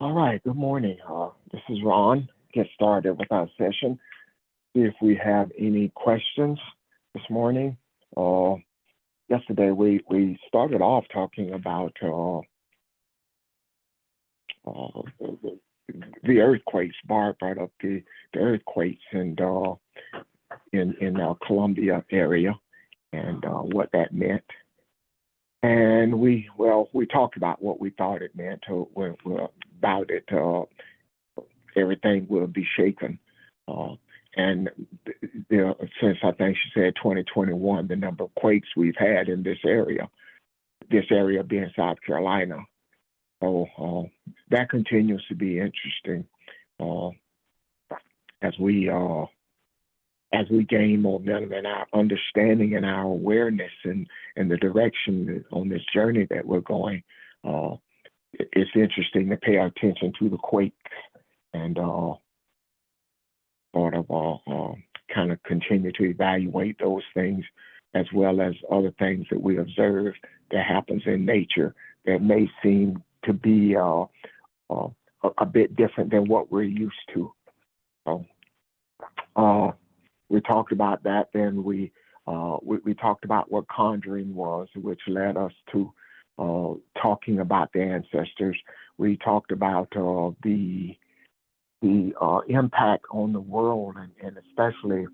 All right, good morning. This is Ron. Get started with our session. See if we have any questions this morning. Uh, Yesterday, we started off talking about the earthquakes. Barb brought up the earthquakes and in Columbia area and what that meant. And we talked about what we thought it meant. About it. Everything will be shaken. Uh, and since I think she said 2021, the number of quakes we've had in this area being South Carolina. So that continues to be interesting uh, as we uh, as we gain momentum in our understanding and our awareness and the direction on this journey that we're going. Uh, it's interesting to pay attention to the quakes and sort of kind of continue to evaluate those things as well as other things that we observe that happens in nature that may seem to be uh, a bit different than what we're used to. So uh, we talked about that. Then we talked about what conjuring was, which led us to talking about the ancestors. We talked about the impact on the world and especially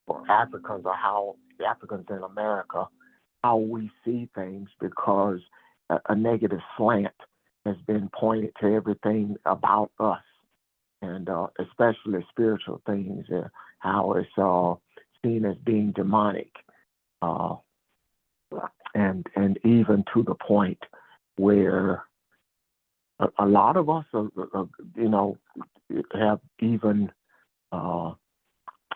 for Africans or how Africans in America, how we see things because a negative slant has been pointed to everything about us and especially spiritual things, how it's seen as being demonic, uh, and even to the point where a lot of us, you know, have even uh,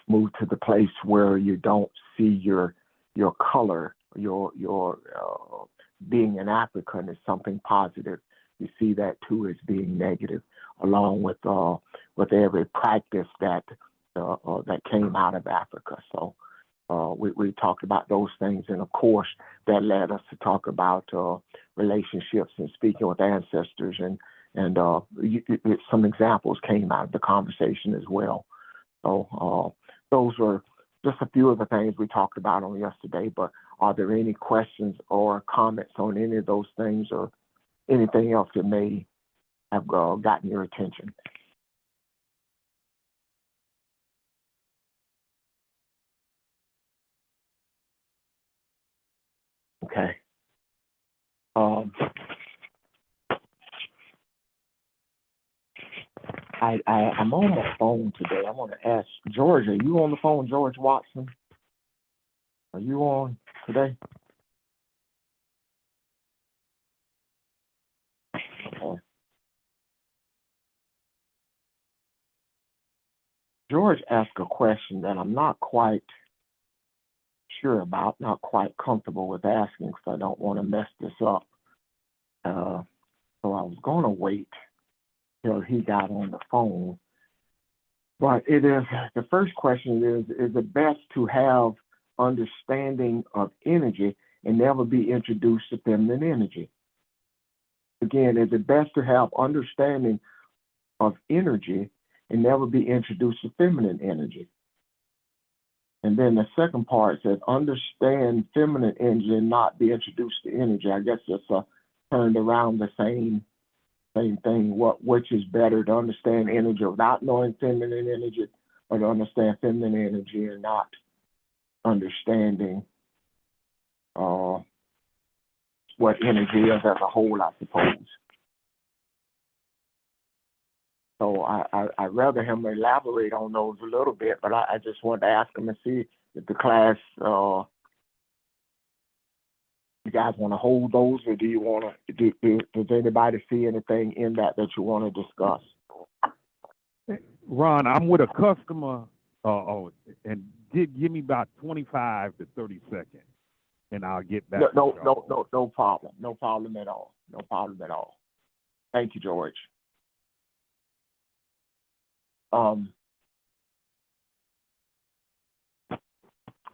moved to the place where you don't see your color, your being an African is something positive. You see that too as being negative, along with every practice that came out of Africa. So we talked about those things, and of course, that led us to talk about relationships and speaking with ancestors, and some examples came out of the conversation as well. So those were just a few of the things we talked about on yesterday. But are there any questions or comments on any of those things, or anything else that may have gotten your attention? Okay. Um, I'm on my phone today. I want to ask George, are you on the phone, George Watson? Are you on today? Okay. George asked a question that I'm not quite sure about, not quite comfortable with asking because I don't want to mess this up. Uh, so I was going to wait till he got on the phone. But it is the first question is it best to have understanding of energy and never be introduced to feminine energy? Again, is it best to have understanding of energy and never be introduced to feminine energy? And then the second part says understand feminine energy and not be introduced to energy. I guess it's turned around the same thing. Which is better, to understand energy without knowing feminine energy, or to understand feminine energy and not understanding uh, what energy is as a whole, I suppose. So I'd rather him elaborate on those a little bit, but I just wanted to ask him and see if the class, you guys want to hold those, or do you want to, does anybody see anything in that you want to discuss? Ron, I'm with a customer, and give me about 25 to 30 seconds, and I'll get back No, with no, no, y'all. no, no problem. No problem at all. No problem at all. Thank you, George. Um,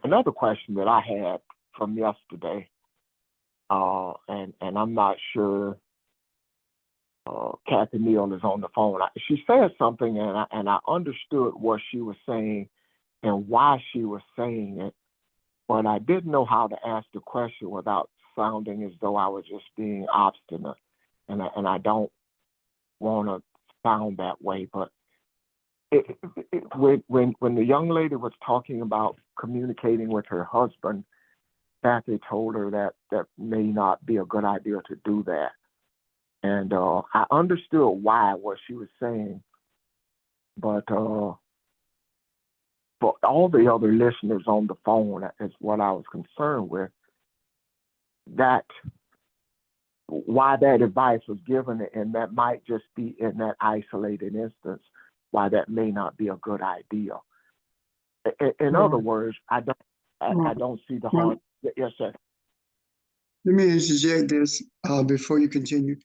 Another question that I had from yesterday, and I'm not sure Kathy Neal is on the phone. She said something, and I understood what she was saying and why she was saying it, but I didn't know how to ask the question without sounding as though I was just being obstinate, and I don't want to sound that way. But when the young lady was talking about communicating with her husband, Kathy told her that may not be a good idea to do that. And I understood what she was saying, but for all the other listeners on the phone, is what I was concerned with. That why that advice was given, and that might just be in that isolated instance, why that may not be a good idea. In other words, I don't see the harm. Yes, sir. Let me interject this before you continue.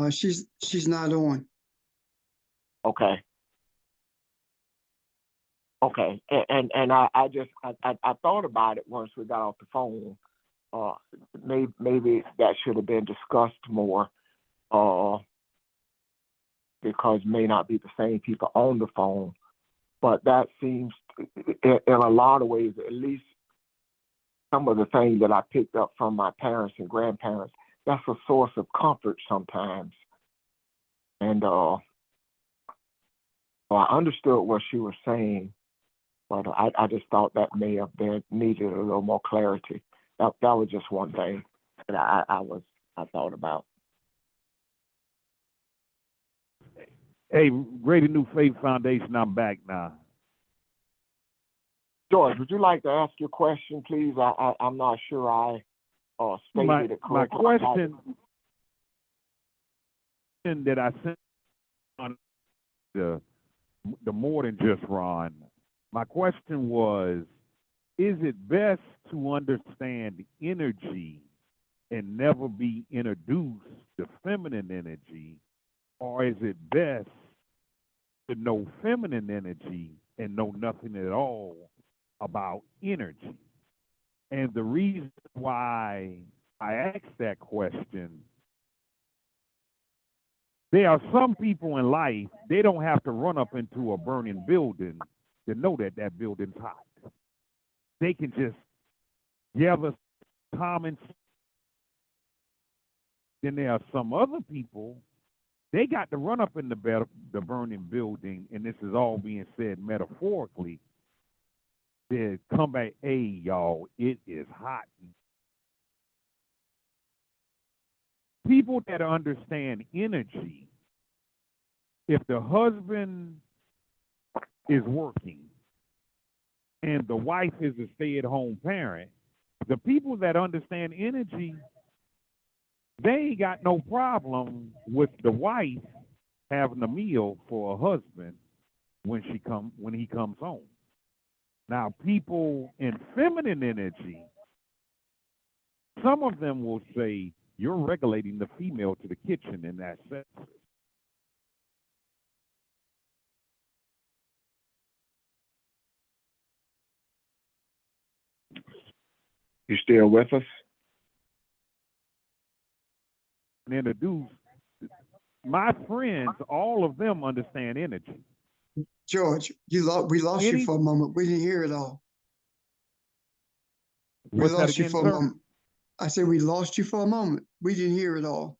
She's not on. Okay. Okay. And I thought about it once we got off the phone. Maybe that should have been discussed more, because may not be the same people on the phone. But that seems, in a lot of ways, at least some of the things that I picked up from my parents and grandparents, that's a source of comfort sometimes. And so I understood what she was saying, but I just thought that may have been needed a little more clarity. That was just one thing that I thought about. Hey, Greater New Faith Foundation, I'm back now. George, would you like to ask your question, please? I'm not sure I stated it My correctly. question that I sent on the more than just Ron. My question was, is it best to understand energy and never be introduced to feminine energy, or is it best to know feminine energy and know nothing at all about energy? And the reason why I asked that question, there are some people in life, they don't have to run up into a burning building to know that that building's hot. They can just gather common. Then there are some other people, they got to run up in the burning building, and this is all being said metaphorically. They come back, hey, y'all, it is hot. People that understand energy, if the husband is working and the wife is a stay-at-home parent, the people that understand energy, they ain't got no problem with the wife having a meal for a husband when he comes home. Now, people in feminine energy, some of them will say, you're regulating the female to the kitchen in that sense. You still with us? And introduce my friends, all of them understand energy. George, we lost you for a moment. We didn't hear it all. We lost you for a moment. I said we lost you for a moment. We didn't hear it all.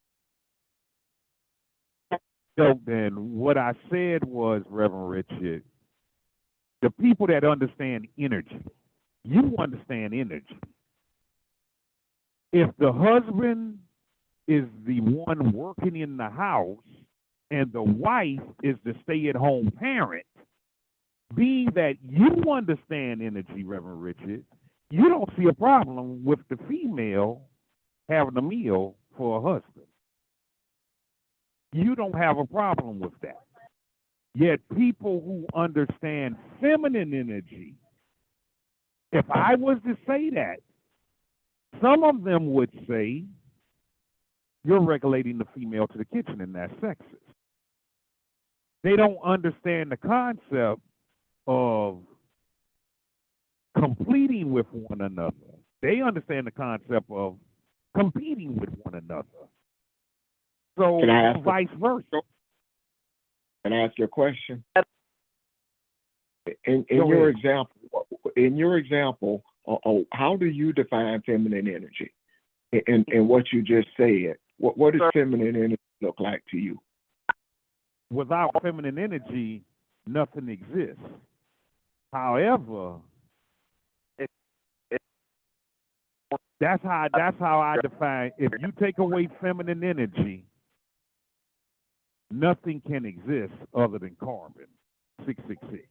So then what I said was, Reverend Richard, the people that understand energy, you understand energy. If the husband is the one working in the house and the wife is the stay-at-home parent, being that you understand energy, Reverend Richard, you don't see a problem with the female having a meal for a husband. You don't have a problem with that. Yet people who understand feminine energy, if I was to say that, some of them would say, you're regulating the female to the kitchen and that's sexist. They don't understand the concept of completing with one another. They understand the concept of competing with one another. So Can I ask vice versa. Can I ask you a question? In Go your ahead. example, how do you define feminine energy? In what you just said, what does feminine energy look like to you? Without feminine energy, nothing exists. However, that's how I define. If you take away feminine energy, nothing can exist other than carbon, 666.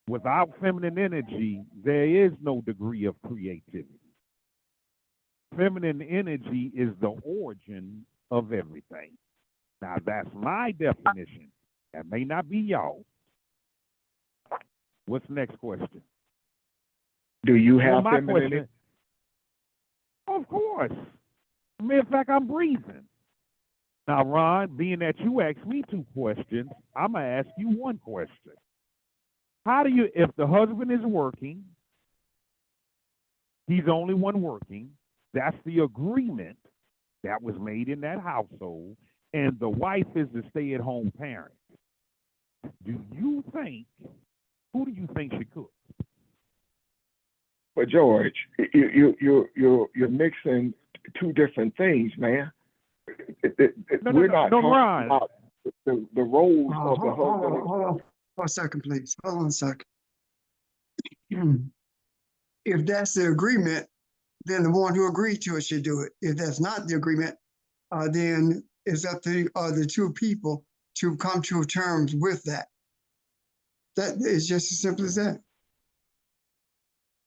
Without feminine energy, there is no degree of creativity. Feminine energy is the origin of everything. Now, that's my definition. That may not be y'all. What's the next question? Do you Well, have my feminine energy? question, of course. Matter of fact, I'm breathing. Now, Ron, being that you asked me two questions, I'm going to ask you one question. How do you, if the husband is working, he's the only one working, that's the agreement that was made in that household, and the wife is the stay-at-home parent. Do you think, who do you think should cook? But George, you're mixing two different things, man. We're not No, talking Ron. about the roles of the Hold on, husband. hold on for a second, please. Hold on a second. If that's the agreement, then the one who agreed to it should do it. If that's not the agreement, then it's up to the two people to come to terms with that. That is just as simple as that.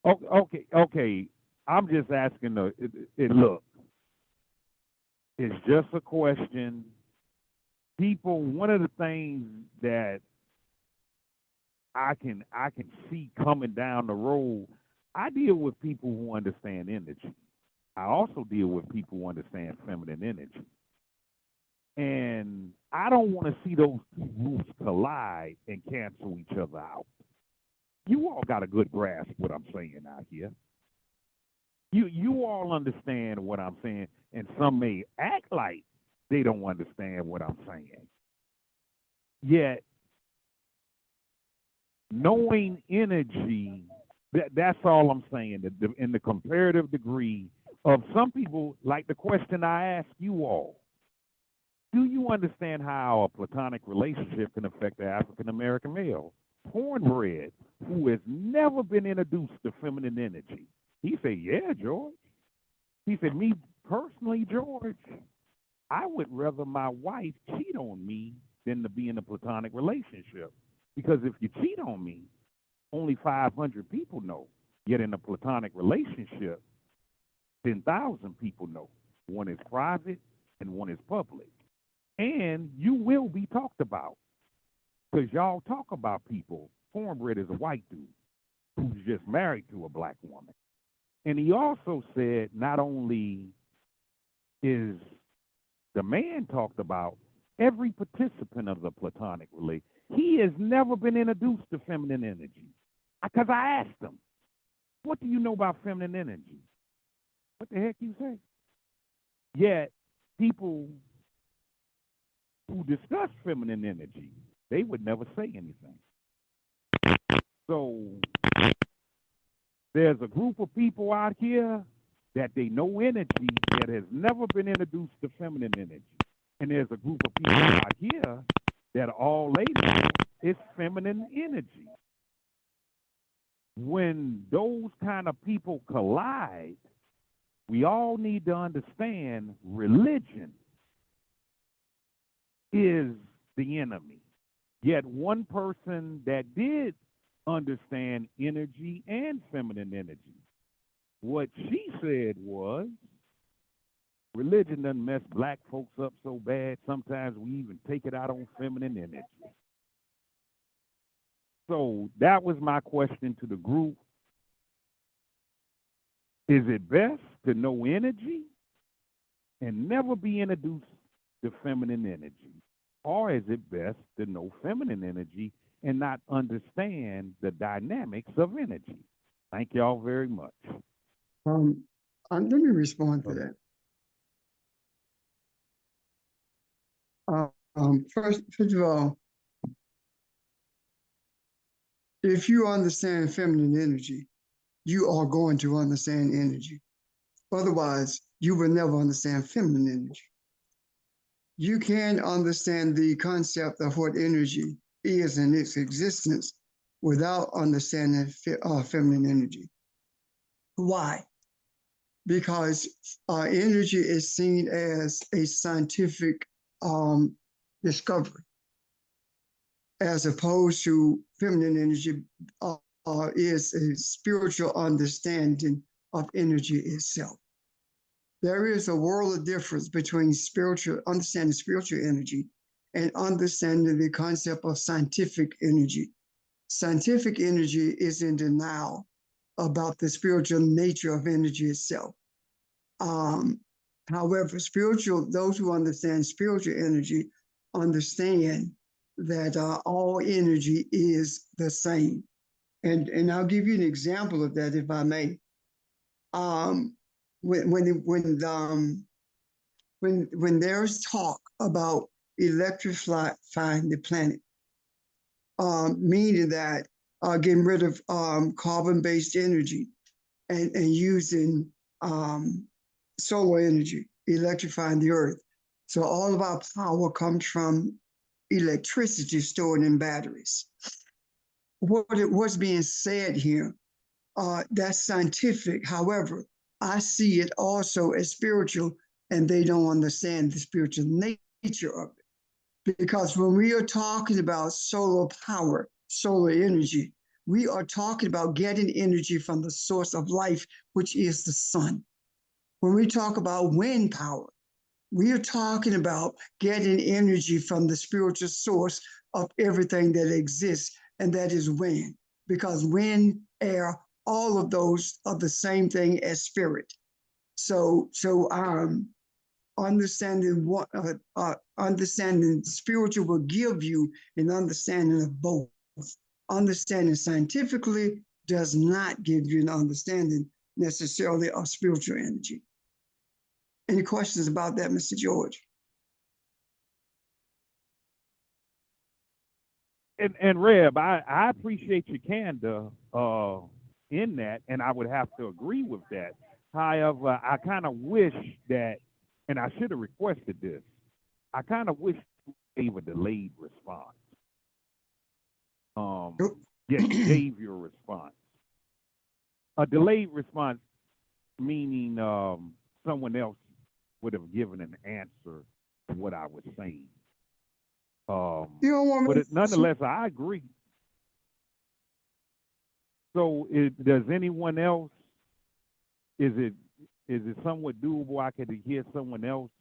Okay. I'm just asking look, it's just a question. People, one of the things that I can see coming down the road, I deal with people who understand energy. I also deal with people who understand feminine energy. And I don't want to see those two groups collide and cancel each other out. You all got a good grasp of what I'm saying out here. You all understand what I'm saying, and some may act like they don't understand what I'm saying. Yet, knowing energy, that's all I'm saying. In the comparative degree of some people, like the question I ask you all, do you understand how a platonic relationship can affect the African American male? Cornbread, who has never been introduced to feminine energy. He said, yeah, George. He said, me personally, George, I would rather my wife cheat on me than to be in a platonic relationship. Because if you cheat on me, only 500 people know. Yet in a platonic relationship, 10,000 people know. One is private and one is public. And you will be talked about. Because y'all talk about people. Cornbread is a white dude who's just married to a black woman. And he also said not only is the man talked about, every participant of the platonic relationship, he has never been introduced to feminine energy. Because I asked him, what do you know about feminine energy? What the heck you say? Yet, people who discuss feminine energy, they would never say anything. So, there's a group of people out here that they know energy that has never been introduced to feminine energy. And there's a group of people out here that all they know is feminine energy. When those kind of people collide, we all need to understand religion is the enemy. Yet one person that did understand energy and feminine energy, what she said was, religion doesn't mess black folks up so bad, sometimes we even take it out on feminine energy. So that was my question to the group. Is it best to know energy and never be introduced to feminine energy? Or is it best to know feminine energy and not understand the dynamics of energy? Thank y'all very much. Let me respond to that. First of all, if you understand feminine energy, you are going to understand energy. Otherwise, you will never understand feminine energy. You can understand the concept of what energy is in its existence without understanding feminine energy. Why? Because energy is seen as a scientific discovery, as opposed to feminine energy is a spiritual understanding of energy itself. There is a world of difference between understanding spiritual energy and understanding the concept of scientific energy. Scientific energy is in denial about the spiritual nature of energy itself. However, those who understand spiritual energy understand that all energy is the same. And I'll give you an example of that, if I may. When there's talk about electrifying the planet, meaning that getting rid of carbon-based energy and using solar energy, electrifying the earth. So all of our power comes from electricity stored in batteries. What's being said here, that's scientific. However, I see it also as spiritual, and they don't understand the spiritual nature of it. Because when we are talking about solar power, solar energy, we are talking about getting energy from the source of life, which is the sun. When we talk about wind power, we are talking about getting energy from the spiritual source of everything that exists, and that is wind. Because wind, air, all of those are the same thing as spirit. So understanding spiritual will give you an understanding of both. Understanding scientifically does not give you an understanding necessarily of spiritual energy. Any questions about that, Mr. George? And Reb, I appreciate your candor in that, and I would have to agree with that. However, I kind of wish that, and I should have requested this, I kind of wish you gave a delayed response. Gave your response. A delayed response meaning someone else would have given an answer to what I was saying. You don't want me Nonetheless, I agree. So, does anyone else? Is it somewhat doable? I could hear someone else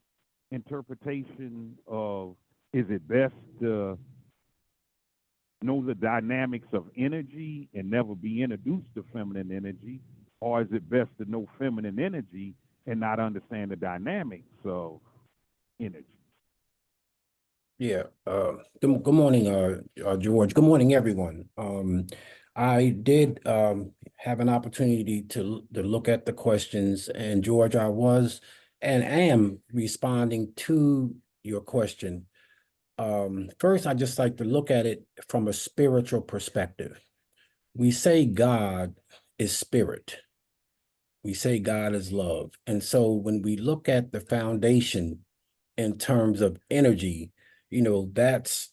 interpretation of, is it best to know the dynamics of energy and never be introduced to feminine energy, or is it best to know feminine energy and not understand the dynamics of energy? Yeah. Good morning, George. Good morning, everyone. I did have an opportunity to look at the questions, and George, I was and am responding to your question. First, I just like to look at it from a spiritual perspective. We say God is spirit. We say God is love. And so when we look at the foundation in terms of energy, that's,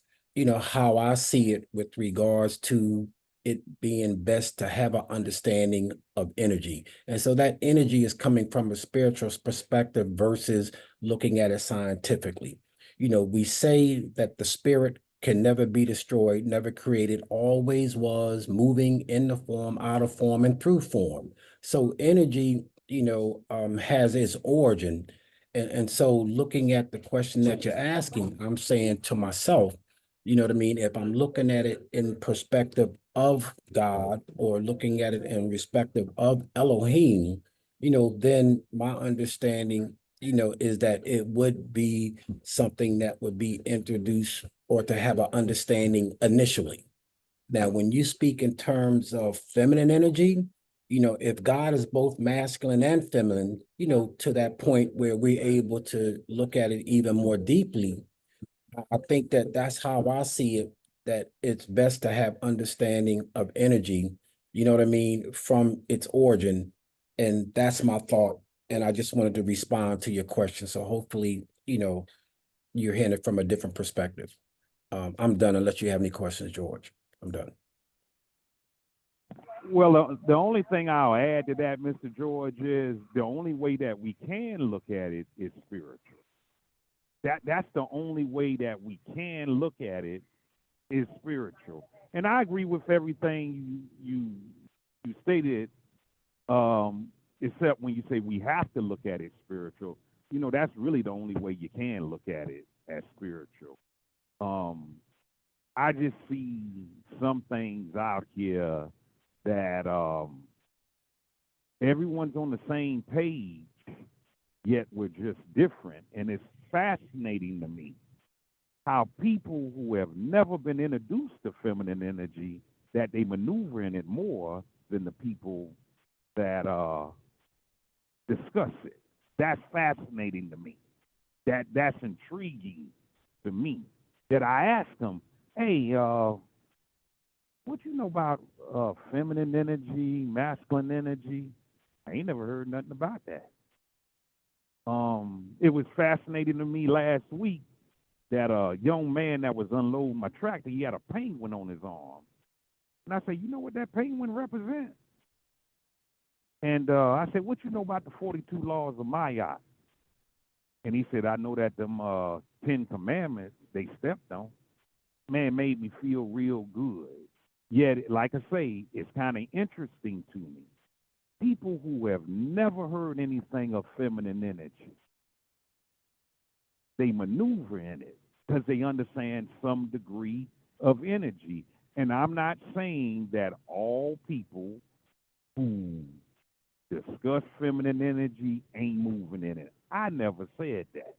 how I see it with regards to it being best to have an understanding of energy. And so that energy is coming from a spiritual perspective versus looking at it scientifically. We say that the spirit can never be destroyed, never created, always was, moving in the form, out of form, and through form. So energy, has its origin. And so looking at the question that you're asking, I'm saying to myself, you know what I mean? If I'm looking at it in perspective of God, or looking at it in perspective of Elohim, then my understanding, is that it would be something that would be introduced or to have an understanding initially. Now, when you speak in terms of feminine energy, if God is both masculine and feminine, to that point where we're able to look at it even more deeply, I think that that's how I see it, that it's best to have understanding of energy, you know what I mean, from its origin. And that's my thought. And I just wanted to respond to your question. So hopefully, you're hearing it from a different perspective. I'm done unless you have any questions, George. I'm done. Well, the only thing I'll add to that, Mr. George, is the only way that we can look at it is spiritual. That's the only way that we can look at it is spiritual. And I agree with everything you stated, except when you say we have to look at it spiritual. That's really the only way you can look at it as spiritual. I just see some things out here that everyone's on the same page, yet we're just different. And it's fascinating to me how people who have never been introduced to feminine energy, that they maneuver in it more than the people that discuss it. That's fascinating to me. That's intriguing to me. That I asked them, hey, what you know about feminine energy, masculine energy? I ain't never heard nothing about that. It was fascinating to me last week that a young man that was unloading my tractor, he had a penguin on his arm. And I said, you know what that penguin represents? And I said, what you know about the 42 laws of Ma'at? And he said, I know that them 10 commandments they stepped on. Man, made me feel real good. Yet, like I say, it's kind of interesting to me. People who have never heard anything of feminine energy, they maneuver in it because they understand some degree of energy. And I'm not saying that all people who discuss feminine energy ain't moving in it. I never said that.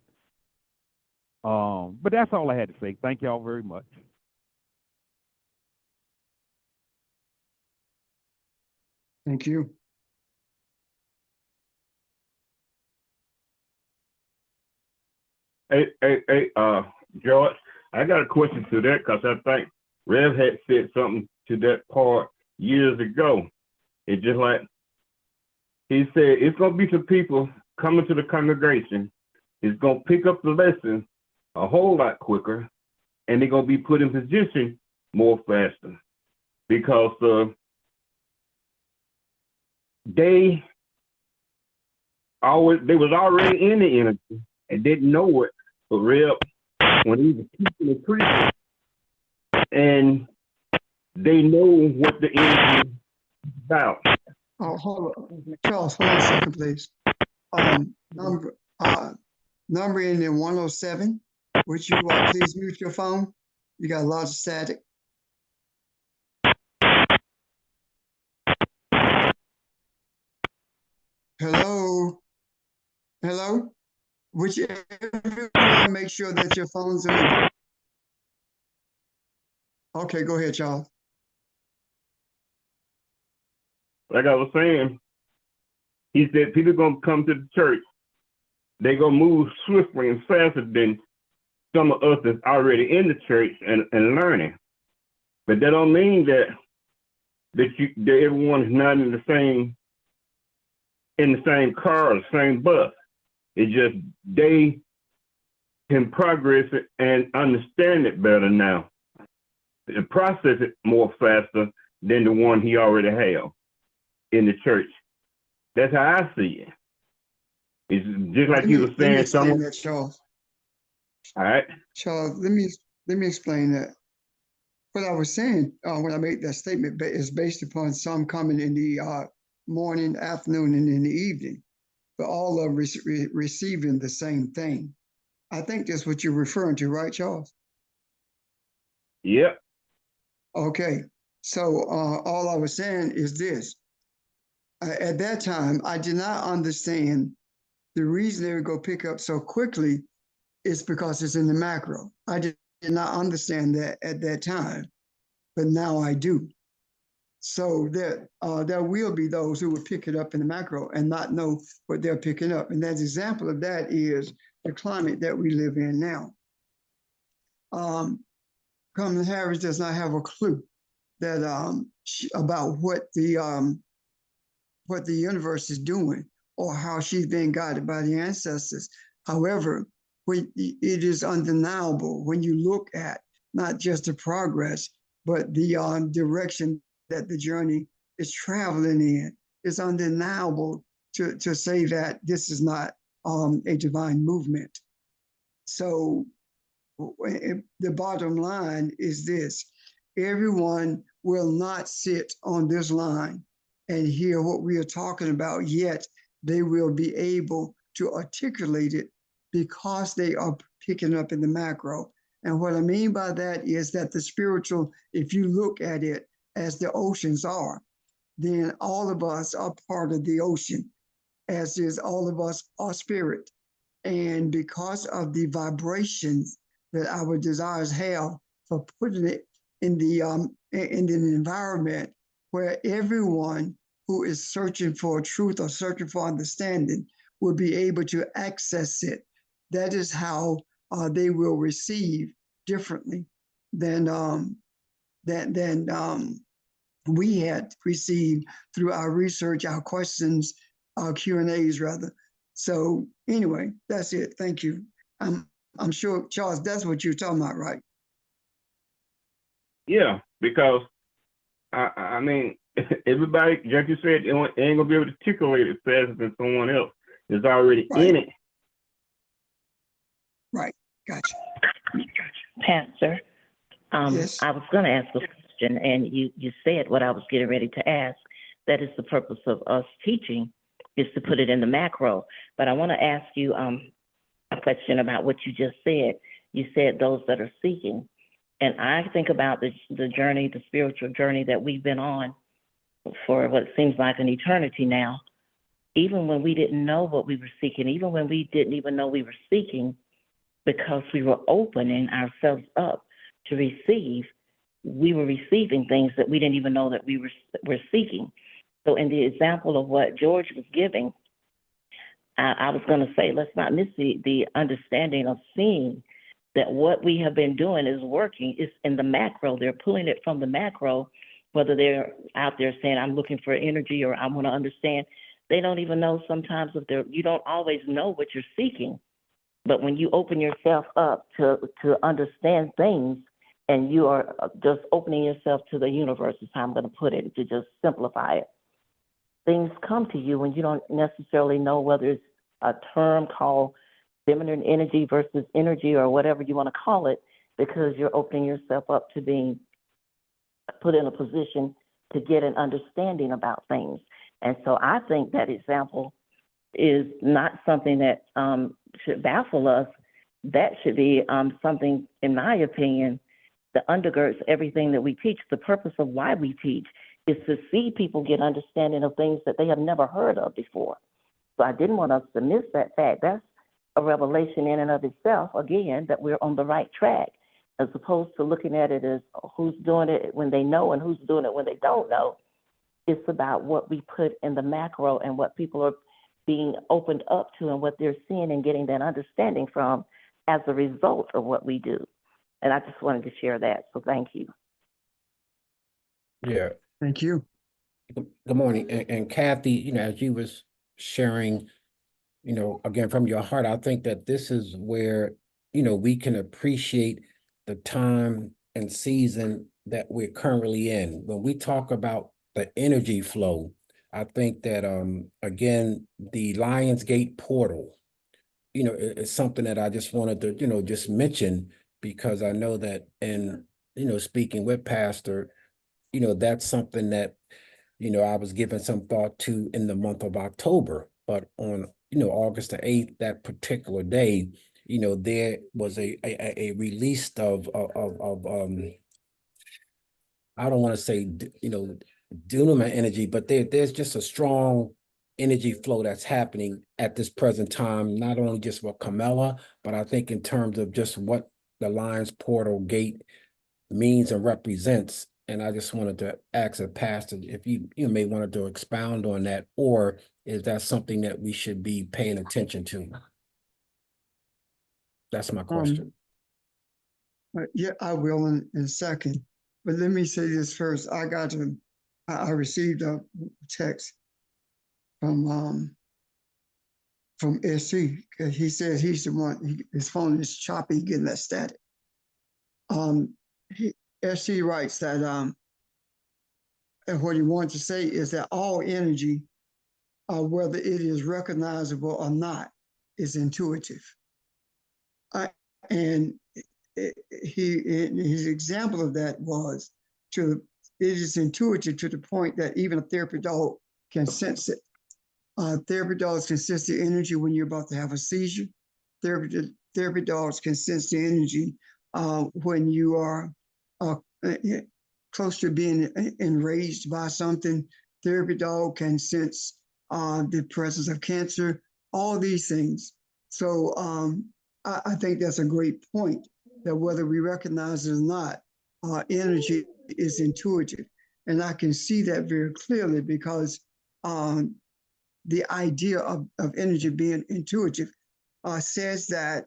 But that's all I had to say. Thank y'all very much. Thank you. Hey, George, I got a question to that because I think Rev had said something to that part years ago. It's just like he said, it's gonna be some people coming to the congregation. It's gonna pick up the lesson a whole lot quicker, and they're gonna be put in position more faster because they was already in the energy and didn't know it. But Rev, when he was teaching and preaching, and they know what the energy is about. Oh, hold on. Charles, hold on a second, please. Number ending in 107. Would you please mute your phone? You got a lot of static. Hello? Hello? Would you everyone make sure that your phones are muted? Okay, go ahead, Charles. Like I was saying, he said people gonna come to the church. They gonna move swiftly and faster than some of us that's already in the church and learning. But that don't mean that everyone is not in the same car or the same bus. It's just they can progress it and understand it better now. And process it more faster than the one he already have in the church. That's how I see it. It's just like you were saying. Let me explain that, Charles. All right. Charles, let me explain that. What I was saying when I made that statement is based upon some coming in the morning, afternoon, and in the evening, but all of receiving the same thing. I think that's what you're referring to, right, Charles? Yep. Okay. So all I was saying is this. At that time, I did not understand the reason they would go pick up so quickly is because it's in the macro. I did not understand that at that time, but now I do. So there will be those who will pick it up in the macro and not know what they're picking up. And that example of that is the climate that we live in now. Kamala Harris does not have a clue that about what the universe is doing or how she's being guided by the ancestors. However, it is undeniable when you look at not just the progress, but the direction that the journey is traveling in. It's undeniable to say that this is not a divine movement. So the bottom line is this: everyone will not sit on this line and hear what we are talking about, yet they will be able to articulate it because they are picking up in the macro. And what I mean by that is that the spiritual, if you look at it as the oceans are, then all of us are part of the ocean, as is all of us are spirit. And because of the vibrations that our desires have for putting it in an environment where everyone who is searching for truth or searching for understanding will be able to access it. That is how they will receive differently than we had received through our research, our questions, our Q&As rather. So anyway, that's it. Thank you. I'm sure, Charles, that's what you're talking about, right? Yeah, because I mean, everybody, like you said, ain't gonna be able to articulate it faster than someone else is already in it. Right. Gotcha. Pastor, Yes. I was going to ask a question, and you said what I was getting ready to ask. That is the purpose of us teaching, is to put it in the macro. But I want to ask you a question about what you just said. You said those that are seeking. And I think about the journey, the spiritual journey that we've been on for what seems like an eternity now. Even when we didn't know what we were seeking, even when we didn't even know we were seeking, because we were opening ourselves up to receive, we were receiving things that we didn't even know that we were seeking. So in the example of what George was giving, I was going to say, let's not miss the understanding of seeing that what we have been doing is working. It's in the macro. They're pulling it from the macro, whether they're out there saying, I'm looking for energy or I want to understand. They don't even know sometimes you don't always know what you're seeking. But when you open yourself up to understand things, and you are just opening yourself to the universe, is how I'm going to put it, to just simplify it, things come to you when you don't necessarily know whether it's a term called feminine energy versus energy or whatever you want to call it, because you're opening yourself up to being put in a position to get an understanding about things. And so I think that example is not something that should baffle us. That should be something, in my opinion, that undergirds everything that we teach. The purpose of why we teach is to see people get understanding of things that they have never heard of before. So I didn't want us to miss that fact. That's a revelation in and of itself, again, that we're on the right track, as opposed to looking at it as who's doing it when they know and who's doing it when they don't know. It's about what we put in the macro and what people are being opened up to and what they're seeing and getting that understanding from as a result of what we do. And I just wanted to share that. So thank you. Yeah. Thank you. Good morning. And Kathy, as you was sharing, again, from your heart, I think that this is where, we can appreciate the time and season that we're currently in. When we talk about the energy flow, I think that, again, the Lionsgate portal, is something that I just wanted to, just mention, because I know that in, speaking with Pastor, that's something that, I was giving some thought to in the month of October. But on, August the 8th, that particular day, there was a release of I don't want to say, Dunama energy, but there's just a strong energy flow that's happening at this present time, not only just for Camilla, but I think in terms of just what the Lions Portal Gate means and represents. And I just wanted to ask a pastor if you may wanted to expound on that, or is that something that we should be paying attention to? That's my question. Yeah, I will in a second. But let me say this first. I received a text from SC. 'Cause he says he's the one, his phone is choppy, getting that static. Um, SC writes that, and what he wants to say is that all energy, whether it is recognizable or not, is intuitive. And his example of that was it is intuitive to the point that even a therapy dog can sense it. Therapy dogs can sense the energy when you're about to have a seizure. Therapy dogs can sense the energy when you are close to being enraged by something. Therapy dog can sense the presence of cancer, all these things. So I think that's a great point, that whether we recognize it or not, energy is intuitive. And I can see that very clearly because the idea of energy being intuitive says that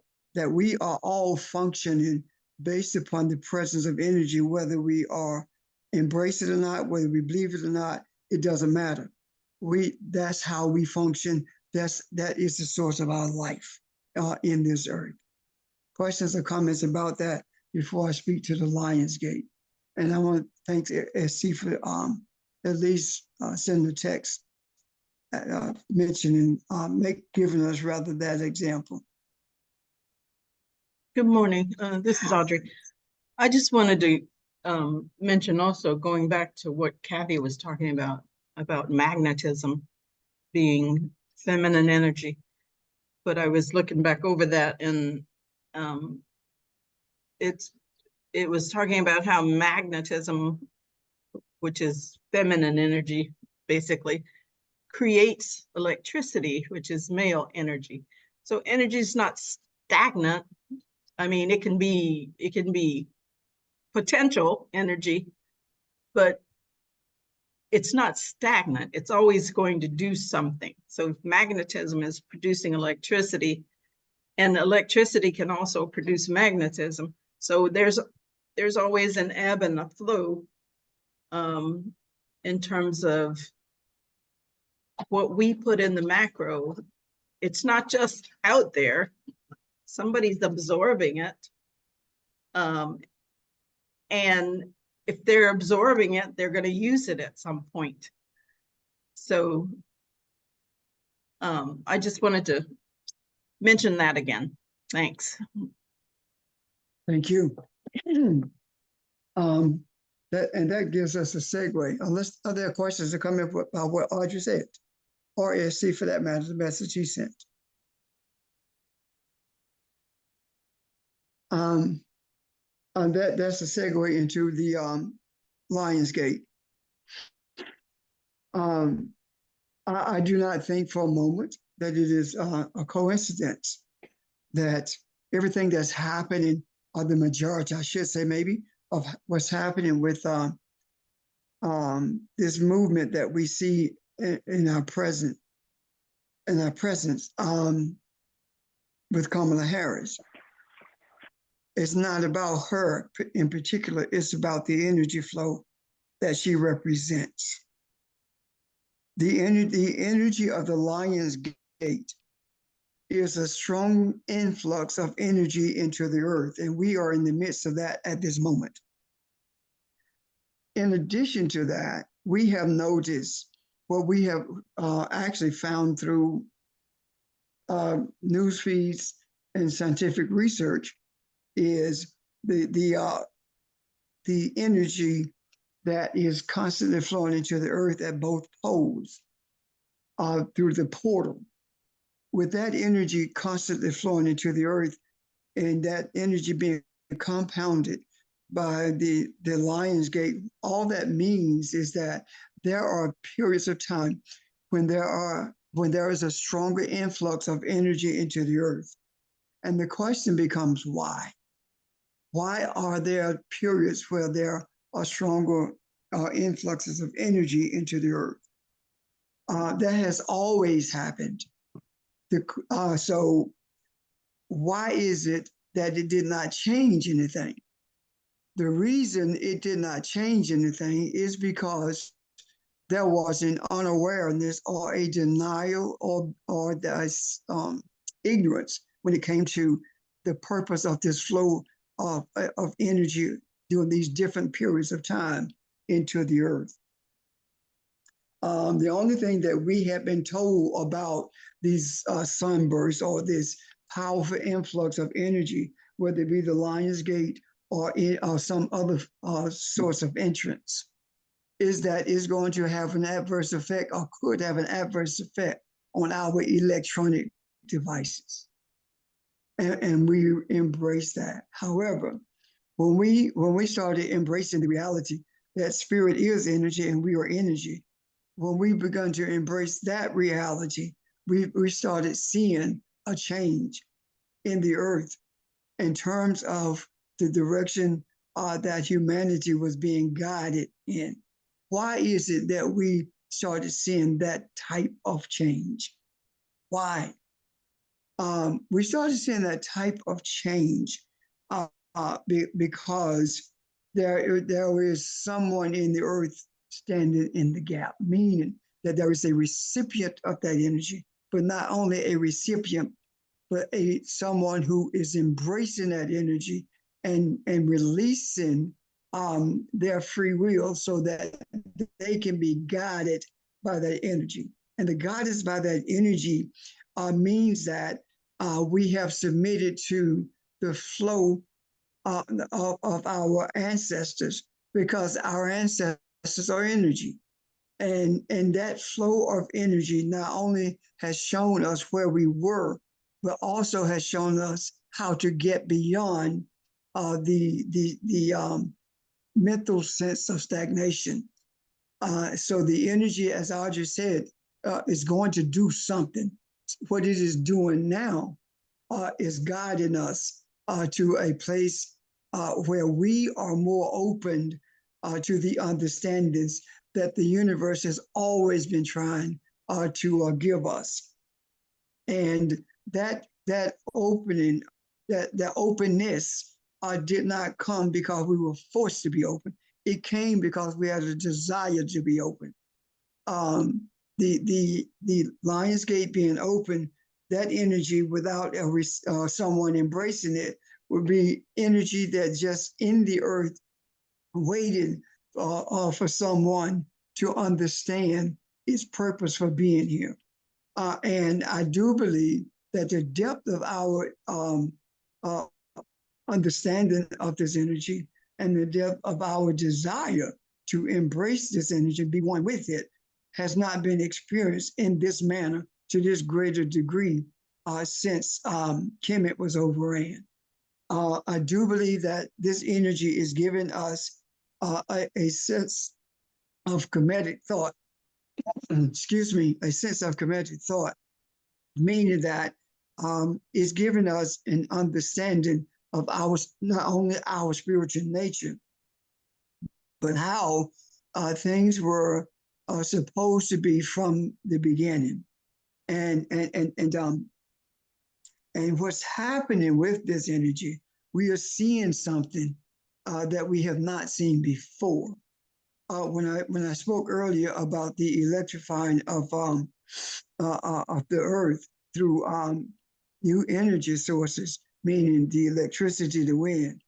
we are all functioning based upon the presence of energy, whether we are embrace it or not, whether we believe it or not, it doesn't matter. That's how we function. That is the source of our life in this earth. Questions or comments about that before I speak to the Lionsgate? And I want to thank SC for at least sending the text mentioning, giving us rather that example. Good morning. This is Audrey. I just wanted to mention also, going back to what Kathy was talking about magnetism being feminine energy. But I was looking back over that, and it was talking about how magnetism, which is feminine energy, basically, creates electricity, which is male energy. So energy is not stagnant. I mean, it can be potential energy, but it's not stagnant. It's always going to do something. So magnetism is producing electricity, and electricity can also produce magnetism. So there's always an ebb and a flow in terms of what we put in the macro. It's not just out there. Somebody's absorbing it. And if they're absorbing it, they're going to use it at some point. So I just wanted to mention that again. Thanks. Thank you. That gives us a segue. Unless other questions are coming up about what Audrey said, or SC for that matter, the message he sent. And that's a segue into the Lionsgate. I do not think for a moment that it is a coincidence that everything that's happening, or the majority, I should say, maybe, of what's happening with this movement that we see in our presence with Kamala Harris. It's not about her in particular, it's about the energy flow that she represents. The energy of the Lionsgate is a strong influx of energy into the earth, and we are in the midst of that at this moment. In addition to that, we have noticed what we have actually found through news feeds and scientific research is the energy that is constantly flowing into the earth at both poles through the portal. With that energy constantly flowing into the earth, and that energy being compounded by the Lionsgate, all that means is that there are periods of time when there is a stronger influx of energy into the earth. And the question becomes why? Why are there periods where there are stronger influxes of energy into the earth? That has always happened. So why is it that it did not change anything? The reason it did not change anything is because there was an unawareness or a denial or the ignorance when it came to the purpose of this flow of energy during these different periods of time into the earth. The only thing that we have been told about these sunbursts or this powerful influx of energy, whether it be the Lion's Gate or some other source of entrance, is that it's going to have an adverse effect or could have an adverse effect on our electronic devices. And we embrace that. However, when we started embracing the reality that spirit is energy and we are energy, when we begun to embrace that reality, we started seeing a change in the earth in terms of the direction that humanity was being guided in. Why is it that we started seeing that type of change? Why? We started seeing that type of change because there is someone in the earth standing in the gap, meaning that there is a recipient of that energy, but not only a recipient, but someone who is embracing that energy and releasing their free will so that they can be guided by that energy. And the guidance by that energy means that we have submitted to the flow of our ancestors, because our ancestors are energy. And that flow of energy not only has shown us where we were, but also has shown us how to get beyond the mental sense of stagnation. So the energy, as Audrey said, is going to do something. What it is doing now is guiding us to a place where we are more open to the understandings that the universe has always been trying to give us. And that opening, that openness did not come because we were forced to be open. It came because we had a desire to be open. The Lion's Gate being open, that energy without someone embracing it would be energy that just in the earth waited for someone to understand its purpose for being here. And I do believe that the depth of our understanding of this energy and the depth of our desire to embrace this energy and be one with it has not been experienced in this manner to this greater degree since Kemet was overran. I do believe that this energy is giving us a sense of Kemetic thought, excuse me, a sense of Kemetic thought, meaning that it's giving us an understanding of not only our spiritual nature, but how things were supposed to be from the beginning. And what's happening with this energy, we are seeing something that we have not seen before. When I spoke earlier about the electrifying of the earth through new energy sources, meaning the electricity, the wind,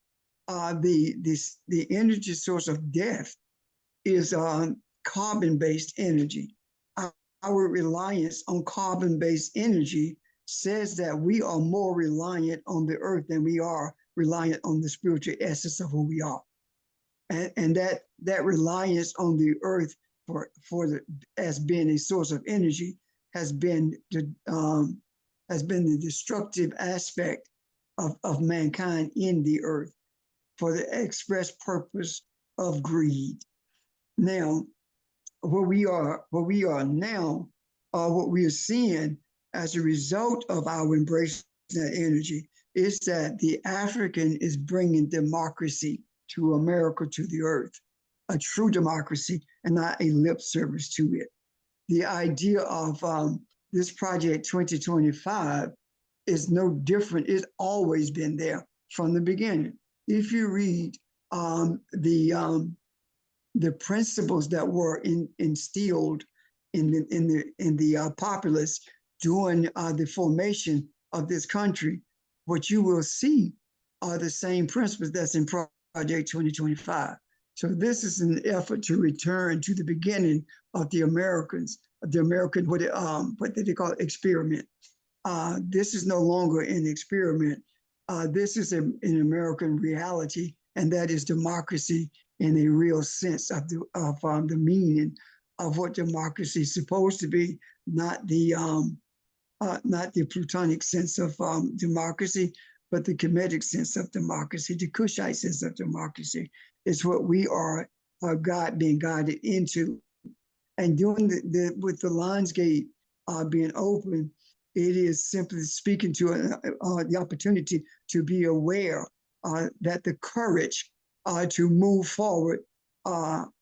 the energy source of death is carbon-based energy. Our reliance on carbon-based energy says that we are more reliant on the earth than we are reliant on the spiritual essence of who we are. And that reliance on the earth as being a source of energy has been the destructive aspect of mankind in the earth for the express purpose of greed. Now, what we are now, what we are seeing as a result of our embracing that energy is that the African is bringing democracy to America, to the earth, a true democracy and not a lip service to it. The idea of this project 2025 is no different. It's always been there from the beginning. If you read the principles that were instilled in the populace during the formation of this country, what you will see are the same principles that's in Project 2025. So this is an effort to return to the beginning of the Americans, the American, what they call experiment. This is no longer an experiment. This is an American reality, and that is democracy in a real sense of the meaning of what democracy is supposed to be, not the Plutonic sense of democracy, but the Kemetic sense of democracy, the Kushite sense of democracy. Is what we are being guided into. And doing with the Lionsgate being open, it is simply speaking to the opportunity to be aware that the courage to move forward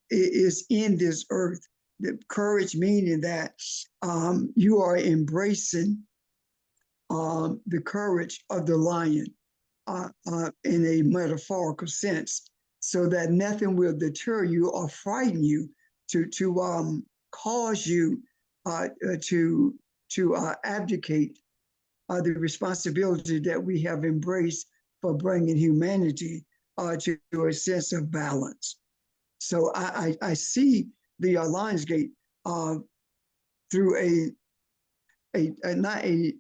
is in this earth. The courage meaning that you are embracing the courage of the lion in a metaphorical sense, so that nothing will deter you or frighten you to cause you to abdicate the responsibility that we have embraced for bringing humanity to a sense of balance. So I see the Lionsgate through not a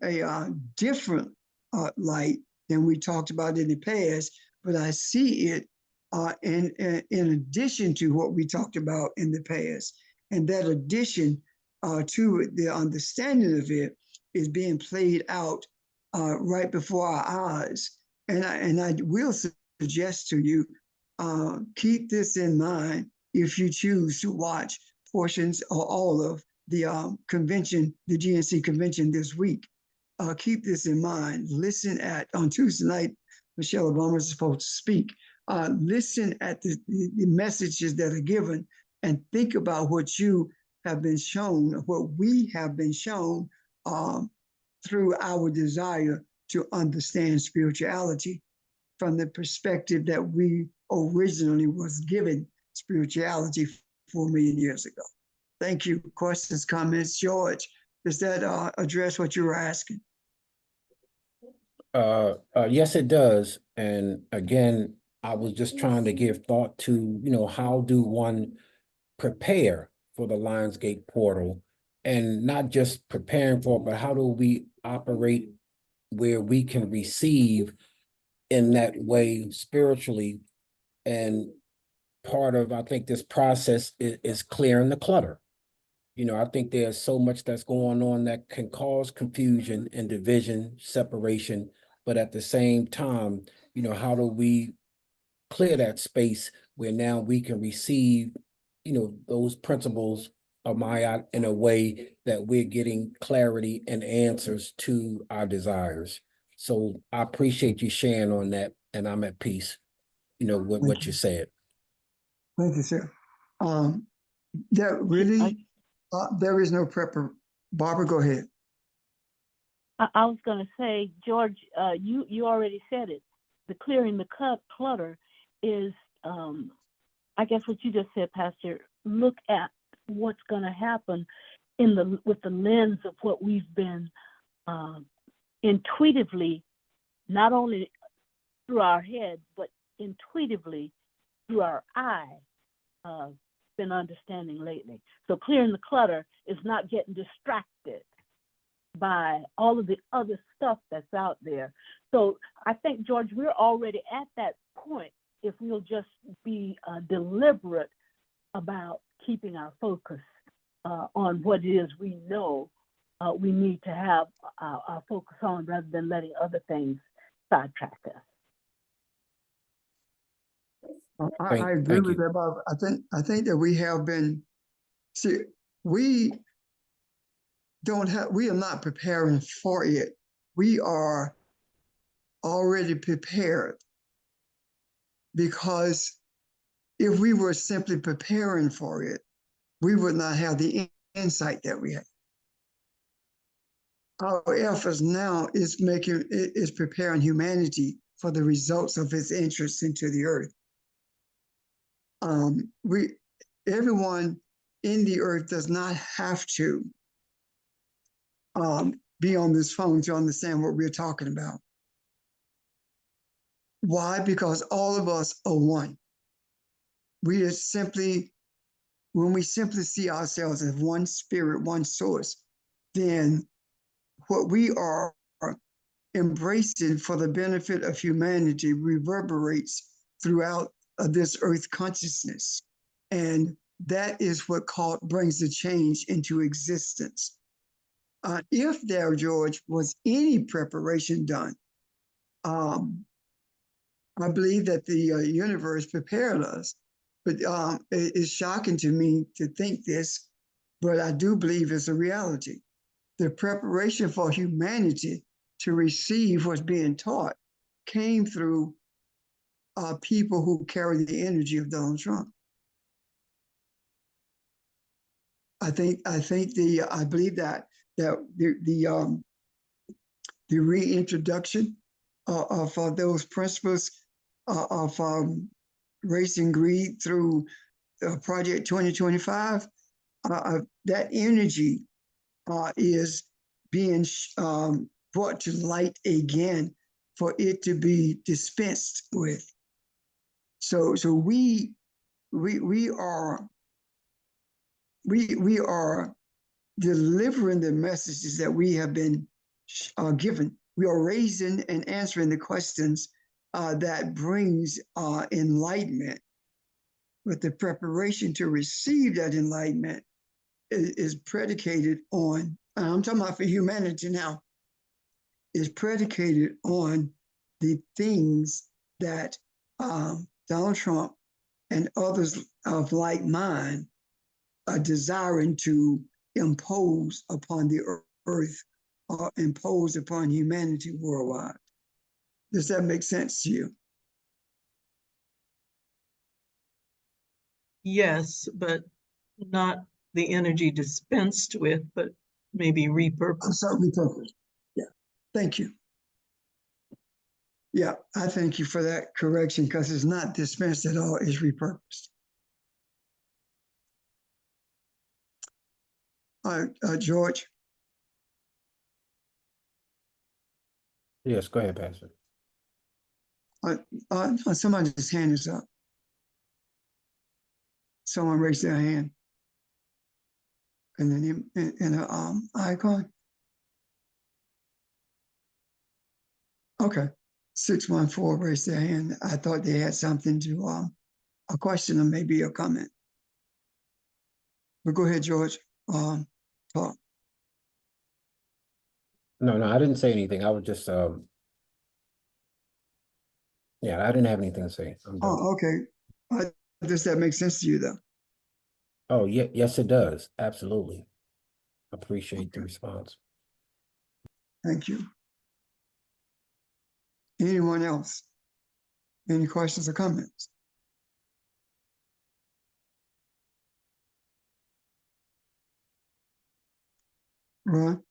different light than we talked about in the past, but I see it in addition to what we talked about in the past. And that addition to the understanding of it is being played out right before our eyes. And I will suggest to you, keep this in mind if you choose to watch portions or all of the convention, the GNC convention this week. Keep this in mind. Listen on Tuesday night, Michelle Obama is supposed to speak. Listen at the messages that are given and think about what you have been shown, what we have been shown through our desire to understand spirituality from the perspective that we originally was given spirituality 4 million years ago. Thank you. Questions, comments? George, does that address what you were asking? Yes, it does. And again, I was just trying to give thought to, how do one prepare for the Lionsgate portal, and not just preparing for it, but how do we operate where we can receive in that way spiritually. And part of, I think, this process is clearing the clutter. I think there's so much that's going on that can cause confusion and division, separation, but at the same time, how do we clear that space where now we can receive, those principles of Ma'at in a way that we're getting clarity and answers to our desires. So I appreciate you sharing on that, and I'm at peace, with what you said. Thank you, sir. That really, there is no prepper. Barbara, go ahead. I was going to say, George, you already said it. The clearing the clutter is, I guess what you just said, Pastor. Look at what's going to happen with the lens of what we've been intuitively, not only through our head, but intuitively through our eye, been understanding lately. So clearing the clutter is not getting distracted by all of the other stuff that's out there. So I think, George, we're already at that point if we'll just be deliberate about keeping our focus on what it is we know we need to have our focus on, rather than letting other things sidetrack us. I agree with that, Bob. I think that we have been, we are not preparing for it. We are already prepared, because if we were simply preparing for it, we would not have the insight that we have. Our efforts now is preparing humanity for the results of its entrance into the earth. Everyone in the earth does not have to be on this phone to understand what we're talking about. Why? Because all of us are one. We are simply, when we simply see ourselves as one spirit, one source, then what we are embracing for the benefit of humanity reverberates throughout this earth consciousness. And that is what brings the change into existence. If there, George, was any preparation done, I believe that the universe prepared us. But it's shocking to me to think this, but I do believe it's a reality. The preparation for humanity to receive what's being taught came through people who carry the energy of Donald Trump. I believe that the reintroduction of those principles of race and greed through Project 2025, that energy is being brought to light again for it to be dispensed with. So we are delivering the messages that we have been given. We are raising and answering the questions that brings enlightenment. But the preparation to receive that enlightenment is predicated on, and I'm talking about for humanity now, is predicated on the things that Donald Trump and others of like mind are desiring to impose upon the earth or impose upon humanity worldwide. Does that make sense to you? Yes, but not the energy dispensed with, but maybe repurposed. I'm sorry, repurposed. Yeah, thank you. Yeah, I thank you for that correction because it's not dispensed at all, it's repurposed. George? Yes, go ahead, Pastor. Somebody's hand is up. Someone raised their hand. And then in an icon. Okay, 614 raised their hand. I thought they had something to, a question or maybe a comment. But go ahead, George, talk. No, I didn't say anything. I was just, yeah, I didn't have anything to say. I'm done. Oh, okay. Does that make sense to you though? Oh, yeah, yes, it does. Absolutely. Appreciate the response. Thank you. Anyone else? Any questions or comments? Ron?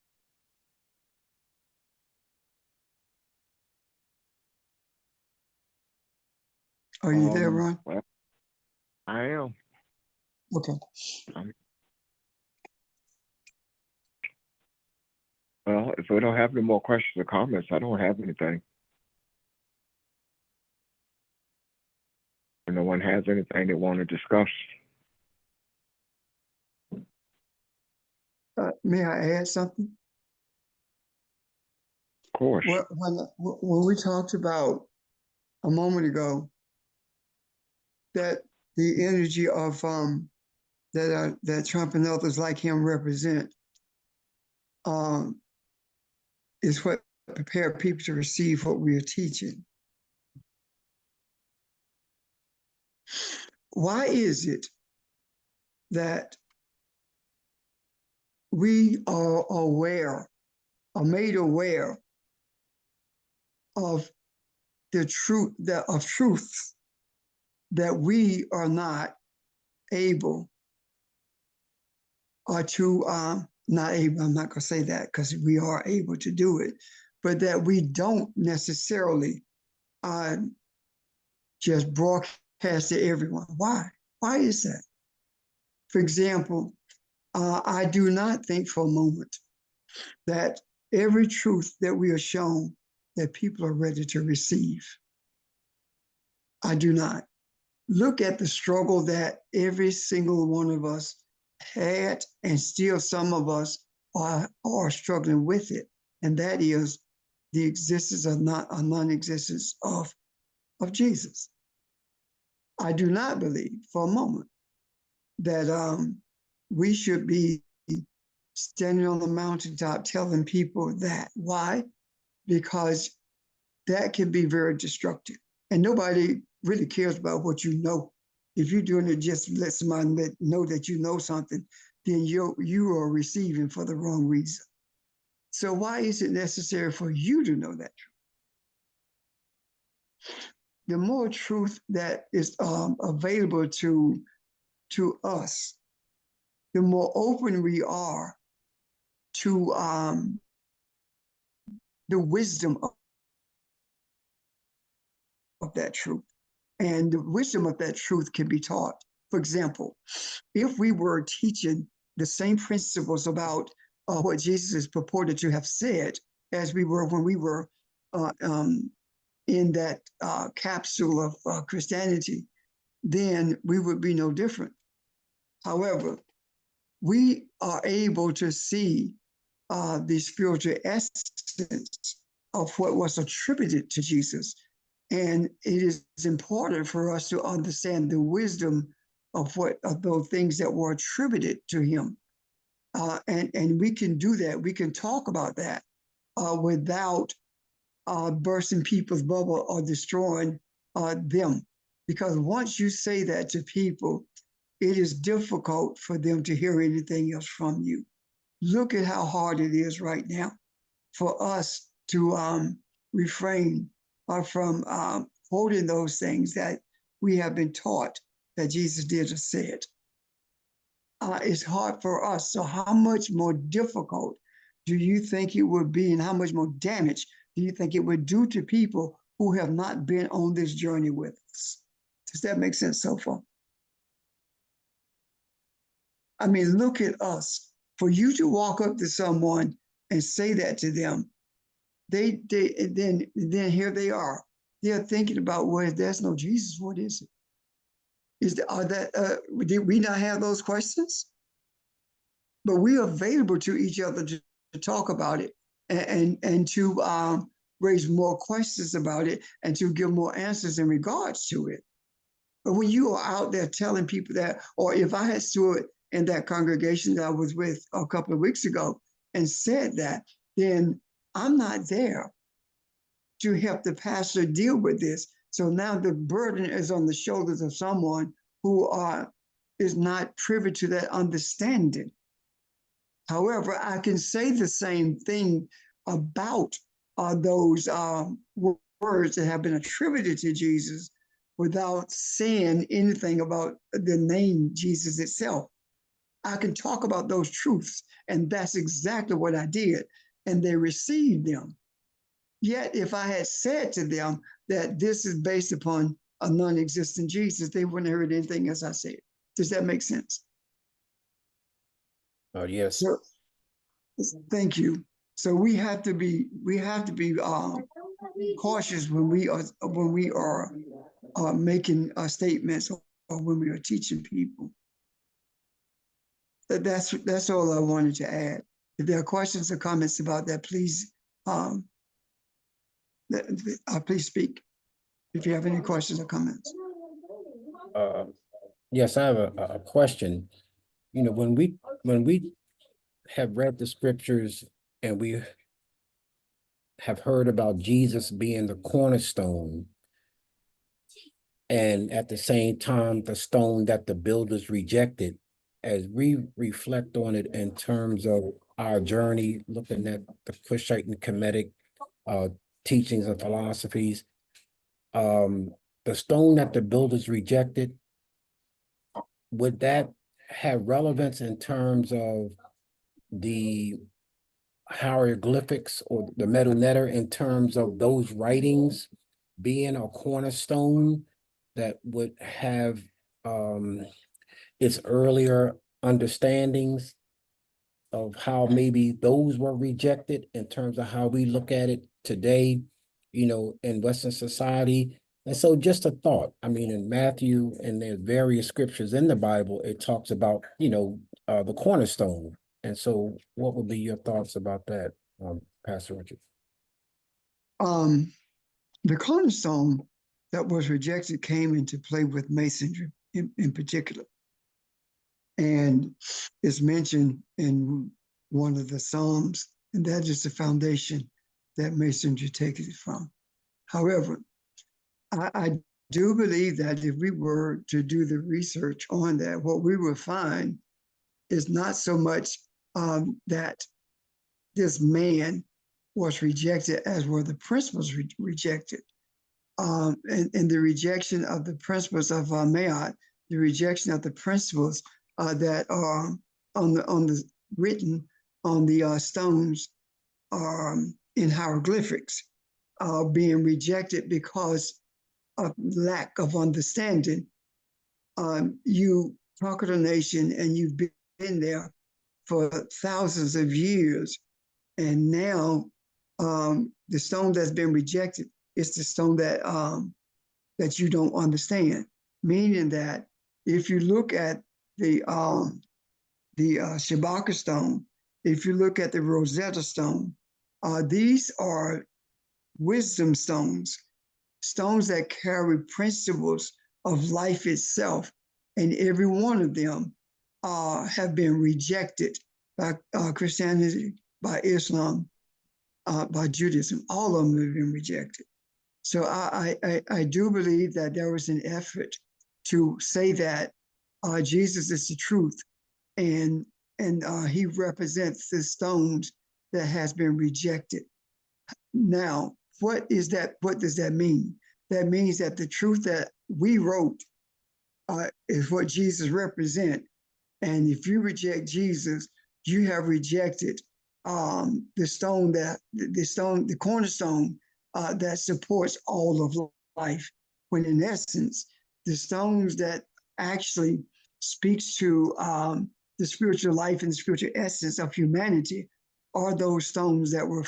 Are you there, Ron? Well, I am. Okay. Well, if we don't have any more questions or comments, I don't have anything. If no one has anything they want to discuss. May I add something? Of course. When we talked about a moment ago that the energy of that Trump and others like him represent is what prepare people to receive what we are teaching. Why is it that we are made aware of the truth, truths that we are not able or to, not able, I'm not gonna say that because we are able to do it, but that we don't necessarily just broadcast to everyone. Why? Why is that? For example, I do not think for a moment that every truth that we are shown that people are ready to receive. I do not. Look at the struggle that every single one of us had, and still some of us are struggling with it. And that is the existence or non-existence of Jesus. I do not believe for a moment that we should be standing on the mountaintop telling people that. Why? Because that can be very destructive. And nobody really cares about what you know. If you're doing it just to let somebody know that you know something, then you are receiving for the wrong reason. So why is it necessary for you to know that truth? The more truth that is available to us, the more open we are to the wisdom of that truth. And the wisdom of that truth can be taught. For example, if we were teaching the same principles about what Jesus is purported to have said as we were when we were in that capsule of Christianity, then we would be no different. However, we are able to see the spiritual essence of what was attributed to Jesus. And it is important for us to understand the wisdom of those things that were attributed to him. And we can do that. We can talk about that without bursting people's bubble or destroying them. Because once you say that to people, it is difficult for them to hear anything else from you. Look at how hard it is right now for us to refrain from quoting those things that we have been taught that Jesus did or said. It's hard for us. So how much more difficult do you think it would be, and how much more damage do you think it would do to people who have not been on this journey with us? Does that make sense so far? I mean, look at us. For you to walk up to someone and say that to them, then here they are. They're thinking about, well, if there's no Jesus, what is it? Did we not have those questions? But we are available to each other to talk about it and to raise more questions about it and to give more answers in regards to it. But when you are out there telling people that, or if I had stood in that congregation that I was with a couple of weeks ago and said that, then I'm not there to help the pastor deal with this. So now the burden is on the shoulders of someone who is not privy to that understanding. However, I can say the same thing about those words that have been attributed to Jesus without saying anything about the name Jesus itself. I can talk about those truths, and that's exactly what I did, and they received them. Yet, if I had said to them that this is based upon a non-existent Jesus, they wouldn't have heard anything as I said. Does that make sense? Yes. So, thank you. So we have to be cautious when we are making statements or when we are teaching people. That's all I wanted to add. If there are questions or comments about that, please please speak. If you have any questions or comments. Yes, I have a question. You know, when we have read the scriptures and we have heard about Jesus being the cornerstone, and at the same time, the stone that the builders rejected, as we reflect on it in terms of our journey, looking at the Cushite and Kemetic teachings and philosophies, the stone that the builders rejected, would that have relevance in terms of the hieroglyphics or the metal letter in terms of those writings being a cornerstone that would have its earlier understandings of how maybe those were rejected in terms of how we look at it today, in Western society. And so just a thought, I mean, in Matthew and there's various scriptures in the Bible, it talks about, the cornerstone. And so what would be your thoughts about that, Pastor Richard? The cornerstone that was rejected came into play with masonry in particular. And it's mentioned in one of the Psalms, and that is the foundation that masonry takes it from. However, I do believe that if we were to do the research on that, what we will find is not so much that this man was rejected as were the principles rejected. And the rejection of the principles of Ma'at, the rejection of the principles that are on the written on the stones in hieroglyphics, being rejected because of lack of understanding. You talk to a nation and you've been there for thousands of years, and now the stone that's been rejected is the stone that that you don't understand. Meaning that if you look at the Shabaka stone, if you look at the Rosetta stone, these are wisdom stones, stones that carry principles of life itself, and every one of them have been rejected by Christianity, by Islam, by Judaism. All of them have been rejected. So I do believe that there was an effort to say that Jesus is the truth, and he represents the stones that has been rejected. Now, what is that? What does that mean? That means that the truth that we wrote is what Jesus represents. And if you reject Jesus, you have rejected the cornerstone that supports all of life. When in essence, the stones that actually speaks to the spiritual life and the spiritual essence of humanity are those stones that were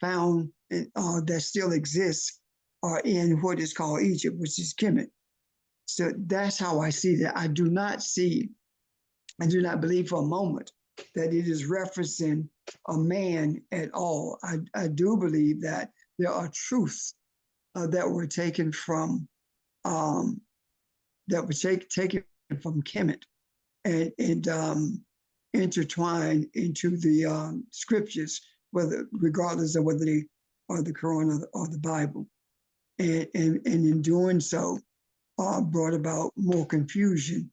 found in, that still exist in what is called Egypt, which is Kemet. So that's how I see that. I do not believe for a moment that it is referencing a man at all. I do believe that there are truths that were taken from Kemet and intertwined into the scriptures, regardless of whether they are the Quran or the Bible, and in doing so, brought about more confusion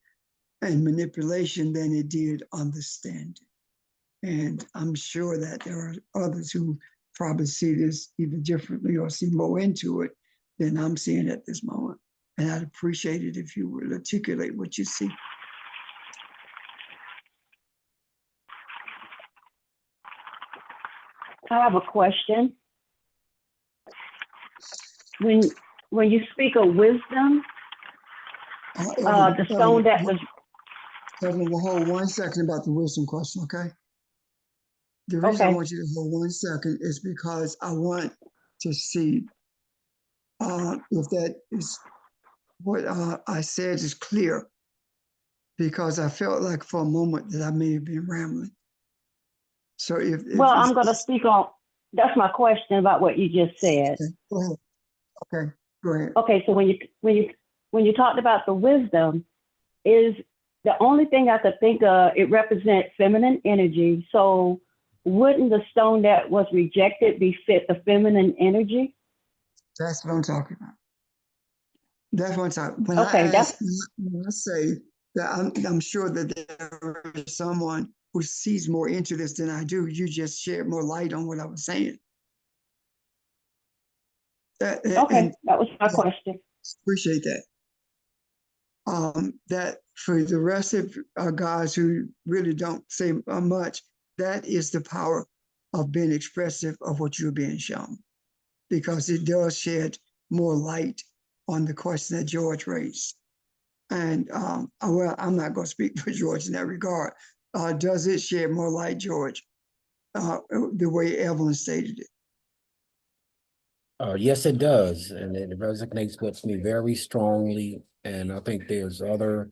and manipulation than it did understanding. And I'm sure that there are others who probably see this even differently or see more into it than I'm seeing at this moment. And I'd appreciate it if you would articulate what you see. I have a question. When you speak of wisdom, the stone that was. Evelyn, we'll hold 1 second about the wisdom question, okay? The reason I want you to hold 1 second is because I want to see if that is what I said is clear, because I felt like for a moment that I may have been rambling. So if I'm going to speak on, that's my question about what you just said. Okay, go ahead. Okay, so when you talked about the wisdom, is the only thing I could think of, it represents feminine energy. So wouldn't the stone that was rejected befit the feminine energy? That's what I'm talking about. That's what I'm talking about. When I say that I'm sure that there is someone who sees more into this than I do, you just shared more light on what I was saying. That was my question. Appreciate that. That for the rest of guys who really don't say much, that is the power of being expressive of what you're being shown, because it does shed more light on the question that George raised. And well, I'm not going to speak for George in that regard. Does it shed more light, George, the way Evelyn stated it? Yes, it does, and it resonates with me very strongly. And I think there's other